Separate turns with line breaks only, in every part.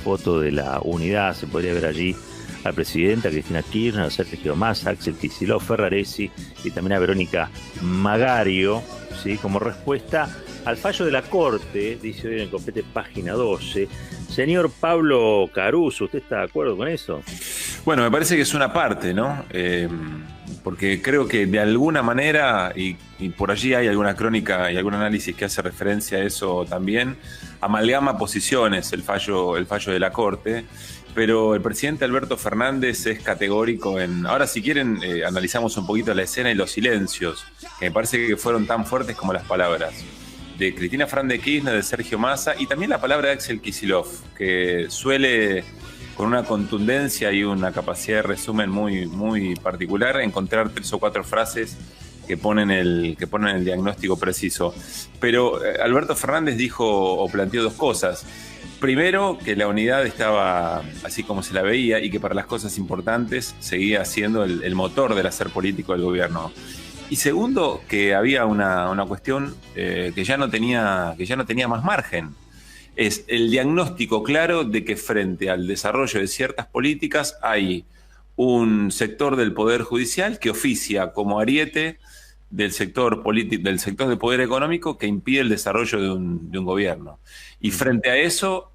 foto de la unidad. Se podría ver allí al presidente, a Cristina Kirchner, a Sergio Massa, a Axel Kicillof, Ferraresi y también a Verónica Magario, ¿sí? Como respuesta al fallo de la Corte, dice hoy en el Copete, página 12. Señor Pablo Caruso, ¿usted está de acuerdo con eso?
Bueno, me parece que es una parte, ¿no? Porque creo que de alguna manera, y por allí hay alguna crónica y algún análisis que hace referencia a eso también, amalgama posiciones el fallo de la Corte, pero el presidente Alberto Fernández es categórico en... Ahora, si quieren, analizamos un poquito la escena y los silencios, que me parece que fueron tan fuertes como las palabras de Cristina Fernández de Kirchner, de Sergio Massa, y también la palabra de Axel Kicillof, que suele, con una contundencia y una capacidad de resumen muy particular, encontrar 3 o 4 frases que ponen el diagnóstico preciso. Pero Alberto Fernández dijo o planteó 2 cosas. Primero, que la unidad estaba así como se la veía y que para las cosas importantes seguía siendo el motor del hacer político del gobierno. Y segundo, que había una cuestión que ya no tenía más margen. Es el diagnóstico claro de que frente al desarrollo de ciertas políticas hay un sector del Poder Judicial que oficia como ariete del sector del poder económico que impide el desarrollo de un gobierno. Y frente a eso,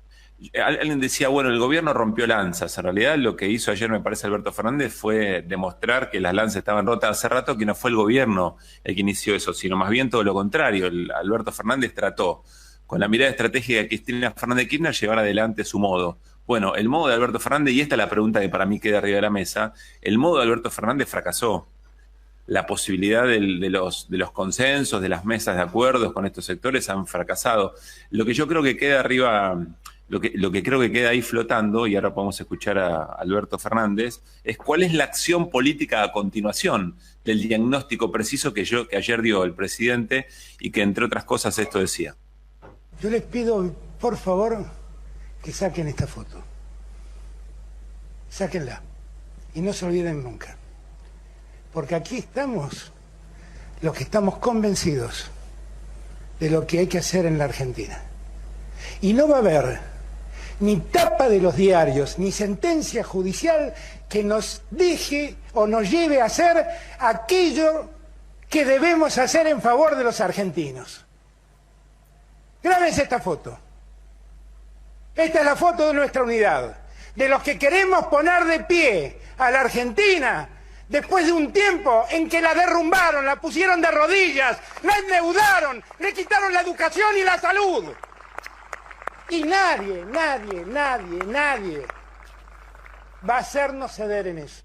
alguien decía, bueno, el gobierno rompió lanzas. En realidad lo que hizo ayer, me parece, Alberto Fernández fue demostrar que las lanzas estaban rotas hace rato, que no fue el gobierno el que inició eso, sino más bien todo lo contrario. Alberto Fernández trató, con la mirada estratégica de Cristina Fernández de Kirchner, llevar adelante su modo. Bueno, el modo de Alberto Fernández, y esta es la pregunta que para mí queda arriba de la mesa, el modo de Alberto Fernández fracasó. La posibilidad de los consensos, de las mesas de acuerdos con estos sectores han fracasado. Lo que yo creo que queda arriba, lo que creo que queda ahí flotando, y ahora podemos escuchar a Alberto Fernández, es cuál es la acción política a continuación del diagnóstico preciso que ayer dio el presidente y que, entre otras cosas, esto decía.
Yo les pido, por favor, que saquen esta foto. Sáquenla. Y no se olviden nunca. Porque aquí estamos los que estamos convencidos de lo que hay que hacer en la Argentina. Y no va a haber ni tapa de los diarios, ni sentencia judicial que nos deje o nos lleve a hacer aquello que debemos hacer en favor de los argentinos. Grábense esta foto. Esta es la foto de nuestra unidad, de los que queremos poner de pie a la Argentina después de un tiempo en que la derrumbaron, la pusieron de rodillas, la endeudaron, le quitaron la educación y la salud. Y nadie va a hacernos ceder en eso.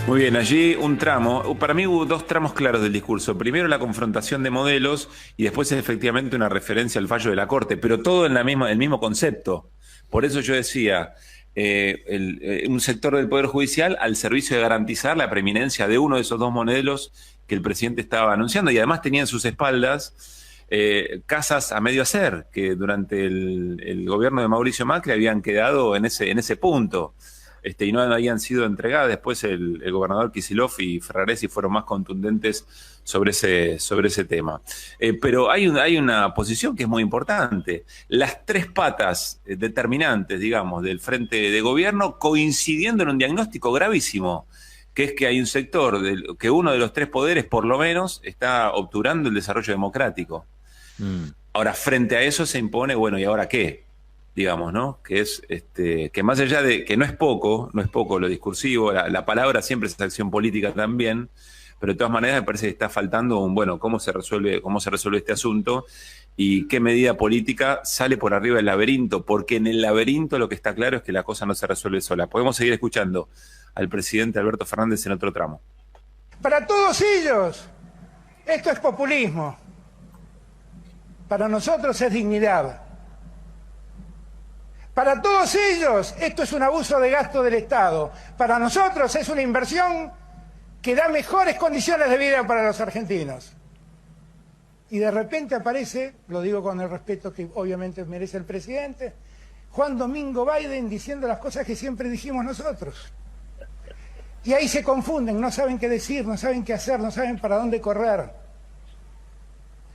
Muy bien, allí un tramo. Para mí hubo 2 tramos claros del discurso. Primero la confrontación de modelos y después efectivamente una referencia al fallo de la Corte, pero todo en el mismo concepto. Por eso yo decía, un sector del Poder Judicial al servicio de garantizar la preeminencia de uno de esos 2 modelos que el presidente estaba anunciando, y además tenía en sus espaldas casas a medio hacer, que durante el gobierno de Mauricio Macri habían quedado en ese punto. Y no habían sido entregadas. Después el gobernador Kicillof y Ferraresi fueron más contundentes sobre ese tema. Pero hay una posición que es muy importante. Las 3 patas determinantes, digamos, del frente de gobierno coincidiendo en un diagnóstico gravísimo, que es que hay un sector, que uno de los 3 poderes, por lo menos, está obturando el desarrollo democrático. Ahora, frente a eso se impone, bueno, ¿y ahora qué? Digamos, ¿no? Que es que más allá de que no es poco lo discursivo, la palabra siempre es acción política también, pero de todas maneras me parece que está faltando cómo se resuelve este asunto y qué medida política sale por arriba del laberinto, porque en el laberinto lo que está claro es que la cosa no se resuelve sola. Podemos seguir escuchando al presidente Alberto Fernández en otro tramo.
Para todos ellos, esto es populismo. Para nosotros es dignidad. Para todos ellos, esto es un abuso de gasto del Estado. Para nosotros es una inversión que da mejores condiciones de vida para los argentinos. Y de repente aparece, lo digo con el respeto que obviamente merece el presidente, Juan Domingo Biden diciendo las cosas que siempre dijimos nosotros. Y ahí se confunden, no saben qué decir, no saben qué hacer, no saben para dónde correr.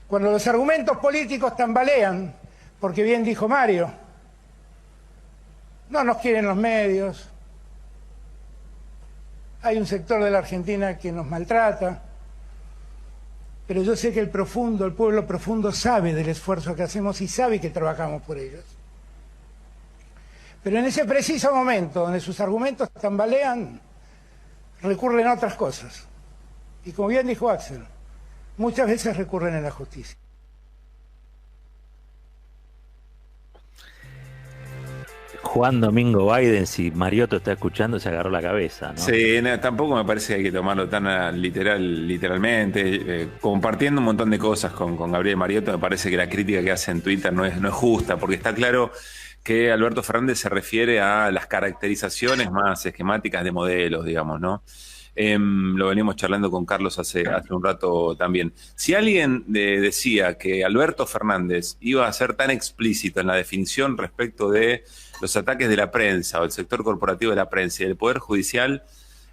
Cuando los argumentos políticos tambalean, Porque bien dijo Mario, no nos quieren los medios, hay un sector de la Argentina que nos maltrata, pero yo sé que el pueblo profundo sabe del esfuerzo que hacemos y sabe que trabajamos por ellos. Pero en ese preciso momento, donde sus argumentos tambalean, recurren a otras cosas. Y como bien dijo Axel, muchas veces recurren a la justicia.
Juan Domingo Biden, si Mariotto está escuchando, se agarró la cabeza, ¿no?
Sí, tampoco me parece que hay que tomarlo tan literalmente. Compartiendo un montón de cosas con Gabriel Mariotto, me parece que la crítica que hace en Twitter no es justa, porque está claro que Alberto Fernández se refiere a las caracterizaciones más esquemáticas de modelos, digamos, ¿no? Lo venimos charlando con Carlos hace un rato también. Si alguien decía que Alberto Fernández iba a ser tan explícito en la definición respecto de los ataques de la prensa o el sector corporativo de la prensa y del Poder Judicial,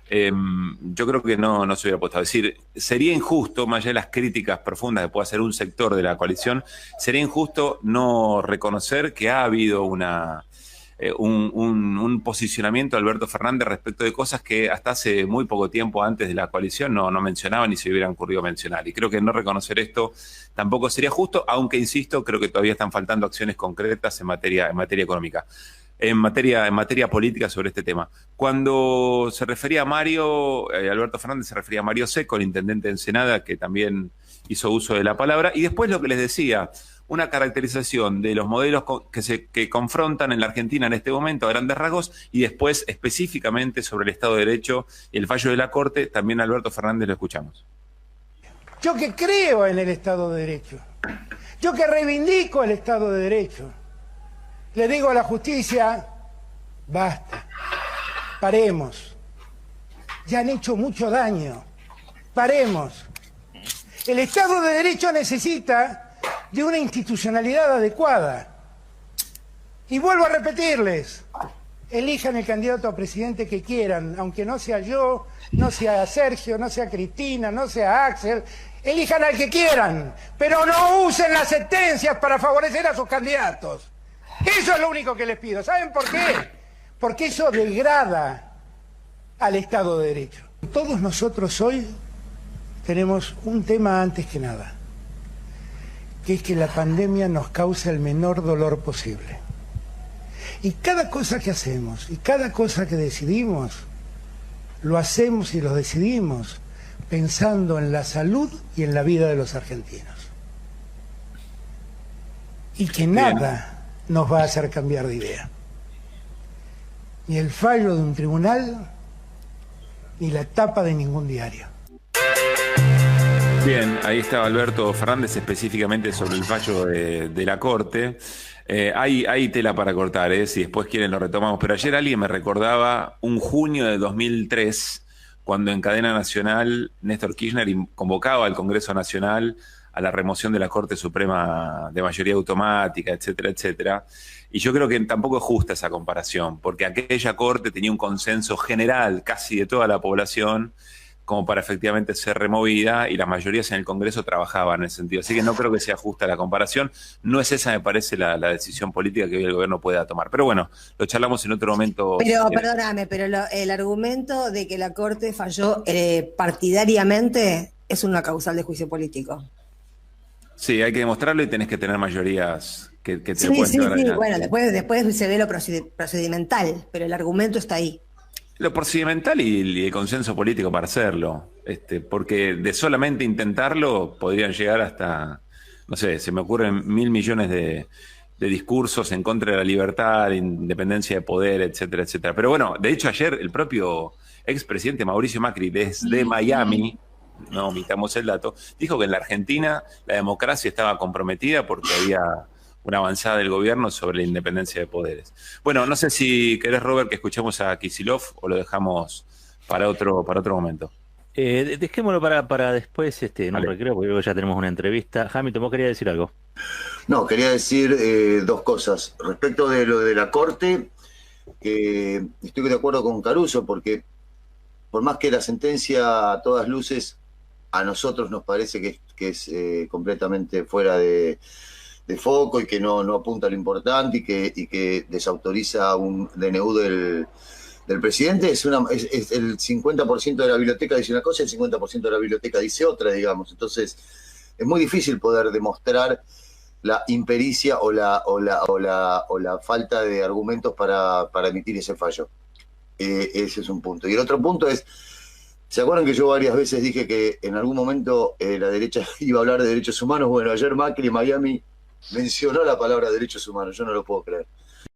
yo creo que no se hubiera puesto. Es decir, sería injusto, más allá de las críticas profundas que pueda hacer un sector de la coalición, sería injusto no reconocer que ha habido un posicionamiento de Alberto Fernández respecto de cosas que hasta hace muy poco tiempo antes de la coalición no mencionaba ni se hubieran ocurrido mencionar. Y creo que no reconocer esto tampoco sería justo, aunque, insisto, creo que todavía están faltando acciones concretas en materia económica. En materia política sobre este tema. Cuando se refería a Mario, Alberto Fernández se refería a Mario Seco, el intendente de Ensenada, que también hizo uso de la palabra. Y después lo que les decía, una caracterización de los modelos que confrontan en la Argentina en este momento a grandes rasgos, y después específicamente sobre el Estado de Derecho y el fallo de la Corte, también Alberto Fernández lo escuchamos.
Yo que creo en el Estado de Derecho, yo que reivindico el Estado de Derecho, le digo a la justicia, basta, paremos, ya han hecho mucho daño, paremos. El Estado de Derecho necesita de una institucionalidad adecuada. Y vuelvo a repetirles, elijan el candidato a presidente que quieran, aunque no sea yo, no sea Sergio, no sea Cristina, no sea Axel, elijan al que quieran, pero no usen las sentencias para favorecer a sus candidatos. Eso es lo único que les pido. ¿Saben por qué? Porque eso degrada al Estado de Derecho. Todos nosotros hoy tenemos un tema antes que nada, que es que la pandemia nos causa el menor dolor posible. Y cada cosa que hacemos y cada cosa que decidimos, lo hacemos y lo decidimos pensando en la salud y en la vida de los argentinos. Y que nada nos va a hacer cambiar de idea. Ni el fallo de un tribunal, ni la tapa de ningún diario.
Bien, ahí estaba Alberto Fernández específicamente sobre el fallo de la Corte. Hay tela para cortar, si después quieren lo retomamos. Pero ayer alguien me recordaba un junio de 2003, cuando en cadena nacional Néstor Kirchner convocaba al Congreso Nacional a la remoción de la Corte Suprema de mayoría automática, etcétera, etcétera. Y yo creo que tampoco es justa esa comparación, porque aquella Corte tenía un consenso general casi de toda la población como para efectivamente ser removida, y las mayorías en el Congreso trabajaban en ese sentido. Así que no creo que sea justa la comparación. No es esa, me parece, la decisión política que hoy el gobierno pueda tomar. Pero bueno, lo charlamos en otro momento.
Pero, perdóname, pero el argumento de que la Corte falló partidariamente es una causal de juicio político.
Sí, hay que demostrarlo y tenés que tener mayorías que te
sí,
pueden
sí,
llevar adelante.
Bueno, después se ve lo procedimental, pero el argumento está ahí.
Lo procedimental y el consenso político para hacerlo, porque de solamente intentarlo podrían llegar hasta, no sé, se me ocurren 1.000 millones de discursos en contra de la libertad, de independencia de poder, etcétera, etcétera. Pero bueno, de hecho ayer el propio expresidente Mauricio Macri desde Miami, no omitamos el dato, dijo que en la Argentina la democracia estaba comprometida porque había una avanzada del gobierno sobre la independencia de poderes. Bueno, no sé si querés, Robert, que escuchemos a Kicillof o lo dejamos para otro momento.
Dejémoslo para después, en un recreo, porque luego ya tenemos una entrevista. Hamilton, ¿vos querías decir algo?
No, quería decir dos cosas. Respecto de lo de la Corte, que estoy de acuerdo con Caruso, porque por más que la sentencia a todas luces a nosotros nos parece que es completamente fuera de foco y que no apunta a lo importante y que desautoriza un DNU del presidente, es el 50% de la biblioteca dice una cosa y el 50% de la biblioteca dice otra, digamos. Entonces, es muy difícil poder demostrar la impericia o la falta de argumentos para emitir ese fallo. Ese es un punto. Y el otro punto es, ¿se acuerdan que yo varias veces dije que en algún momento la derecha iba a hablar de derechos humanos? Bueno, ayer Macri en Miami mencionó la palabra derechos humanos, yo no lo puedo creer.